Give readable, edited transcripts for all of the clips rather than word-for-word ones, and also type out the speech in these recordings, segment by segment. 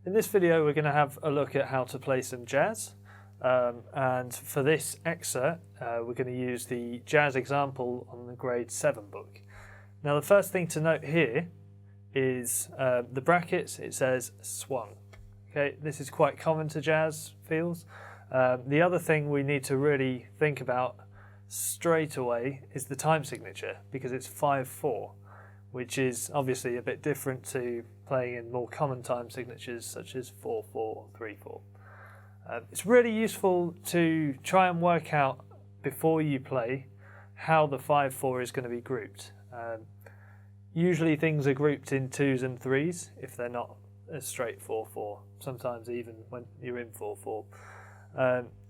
In this video we're going to have a look at how to play some jazz, and for this excerpt we're going to use the jazz example on the grade 7 book. Now the first thing to note here is the brackets. It says swung. Okay, this is quite common to jazz feels. The other thing we need to really think about straight away is the time signature, because it's 5/4, which is obviously a bit different to playing in more common time signatures such as 4/4 or 3/4. It's really useful to try and work out before you play how the 5/4 is going to be grouped. Usually things are grouped in 2s and 3s if they're not a straight 4/4, sometimes even when you're in 4/4.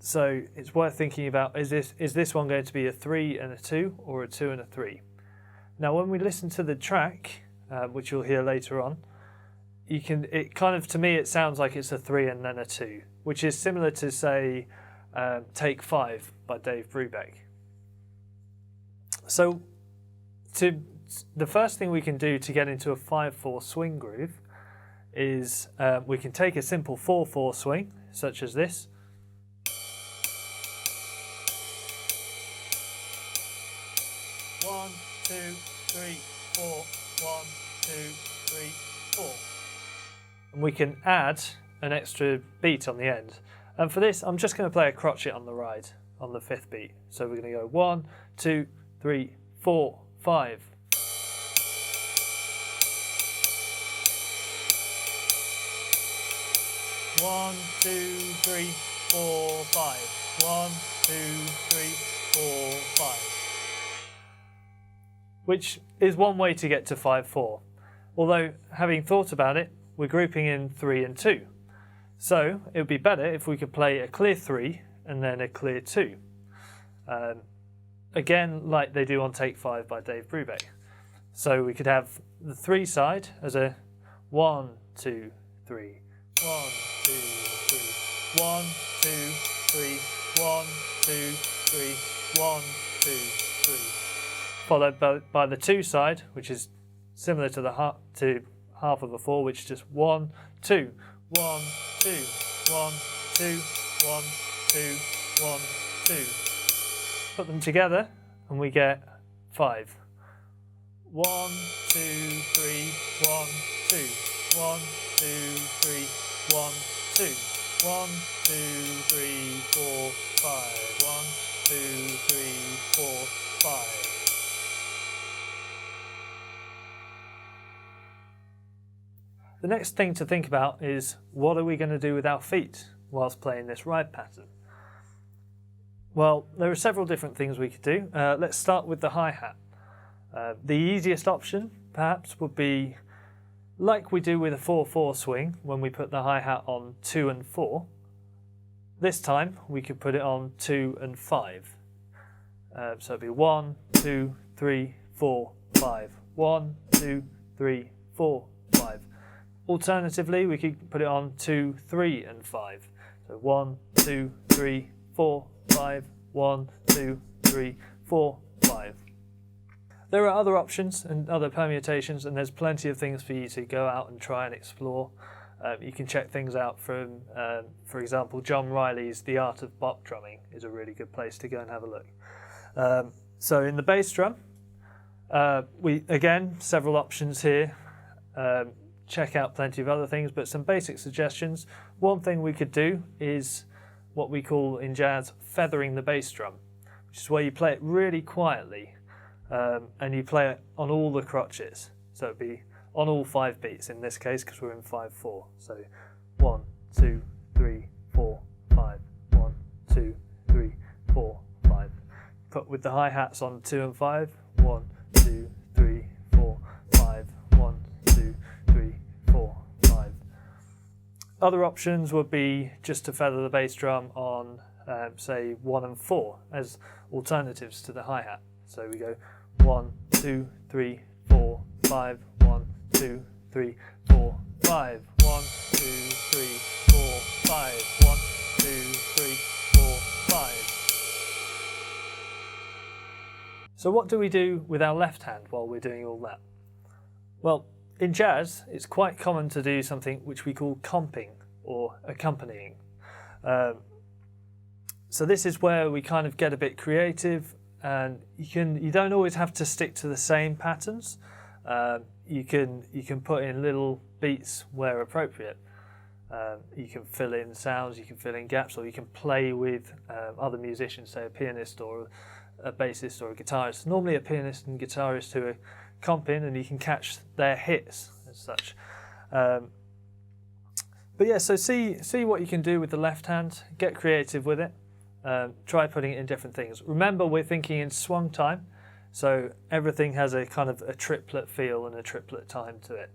So it's worth thinking about, is this one going to be a 3 and a 2 or a 2 and a 3? Now when we listen to the track, which you'll hear later on, to me it sounds like it's a 3 and then a 2, which is similar to, say, Take 5 by Dave Brubeck. So the first thing we can do to get into a 5/4 swing groove is we can take a simple 4/4 swing, such as this. One, two, three, four. 1, 2, 3, 4. And we can add an extra beat on the end. And for this, I'm just going to play a crotchet on the ride on the 5th beat. So we're going to go 1, 2, 3, 4, 5. One, 2, 3, 4, 5. 1, 2, 3, 4, 5. Which is one way to get to 5/4. Although, having thought about it, we're grouping in 3 and 2. So it would be better if we could play a clear 3 and then a clear 2. Again, like they do on Take 5 by Dave Brubeck. So we could have the 3 side as a 1, 2, 3. 1, 2, 3. 1, 2, 3. 1, 2, 3. 1, 2, 3. Followed by the 2 side, which is similar to the half of a 4, which is just 1, 2. 1, 2. 1, 2. 1, 2. 1, 2. Put them together and we get 5. 1, 2, 3. 1, 2. 1, 2, 3. 1, 2. 1, 2, 3, 4, 5. 1, 2, 3, 4, 5. The next thing to think about is, what are we going to do with our feet whilst playing this ride pattern? Well, there are several different things we could do. Let's start with the hi-hat. The easiest option, perhaps, would be like we do with a 4/4 swing when we put the hi-hat on 2 and 4. This time we could put it on 2 and 5. So it'd be 1, 2, 3, 4, 5. 1, 2, 3, 4, 5. Alternatively, we could put it on 2, 3 and 5. So 1, 2, 3, 4, 5. 1, 2, 3, 4, 5. There are other options and other permutations, and there's plenty of things for you to go out and try and explore. You can check things out from, for example, John Riley's The Art of Bop Drumming is a really good place to go and have a look. So in the bass drum, again, several options here. Check out plenty of other things, but some basic suggestions. One thing we could do is what we call in jazz feathering the bass drum, which is where you play it really quietly and you play it on all the crotchets. So it'd be on all 5 beats in this case, because we're in 5/4. So 1, 2, 3, 4, 5. 1, 2, 3, 4, 5. Put with the hi-hats on 2 and 5. 1, 2, 3, 4, 5. 1, 2, 3, 4, 5. Other options would be just to feather the bass drum on, say, 1 and 4 as alternatives to the hi-hat. So we go 1, 2, 3, 4, 5. 1, 2, 3, 4, 5. 1, 2, 3, 4, 5. 1, 2, 3, 4, 5. So what do we do with our left hand while we're doing all that? Well, in jazz, it's quite common to do something which we call comping or accompanying. So this is where we kind of get a bit creative, and you don't always have to stick to the same patterns. You can put in little beats where appropriate. You can fill in sounds, you can fill in gaps, or you can play with other musicians, say a pianist or a bassist or a guitarist. Normally a pianist and guitarist who are comping, and you can catch their hits as such. But yeah, so see what you can do with the left hand, get creative with it, try putting it in different things. Remember, we're thinking in swung time, so everything has a kind of a triplet feel and a triplet time to it.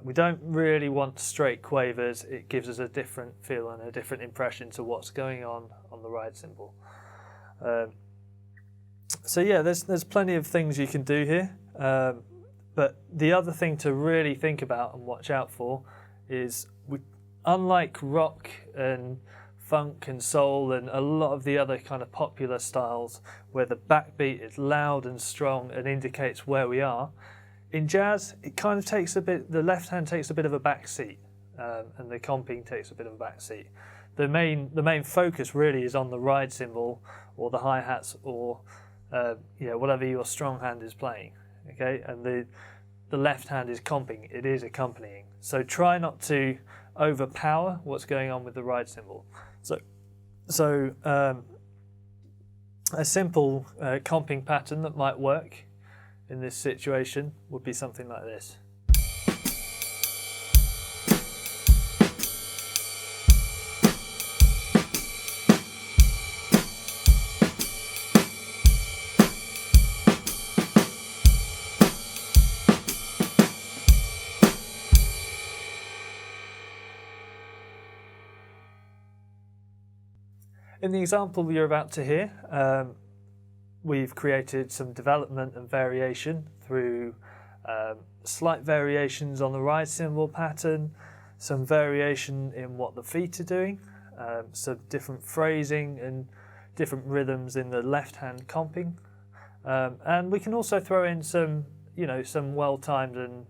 We don't really want straight quavers. It gives us a different feel and a different impression to what's going on the ride cymbal. So yeah, there's plenty of things you can do here. But the other thing to really think about and watch out for is, unlike rock and funk and soul and a lot of the other kind of popular styles where the backbeat is loud and strong and indicates where we are, in jazz it kind of takes the left hand takes a bit of a back seat, and the comping takes a bit of a back seat. The main focus really is on the ride cymbal or the hi-hats or whatever your strong hand is playing. Okay, and the left hand is comping, it is accompanying. So try not to overpower what's going on with the ride cymbal. So a simple comping pattern that might work in this situation would be something like this. In the example you're about to hear, we've created some development and variation through slight variations on the ride cymbal pattern, some variation in what the feet are doing, some different phrasing and different rhythms in the left hand comping, and we can also throw in some well-timed and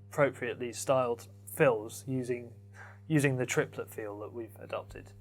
appropriately styled fills using the triplet feel that we've adopted.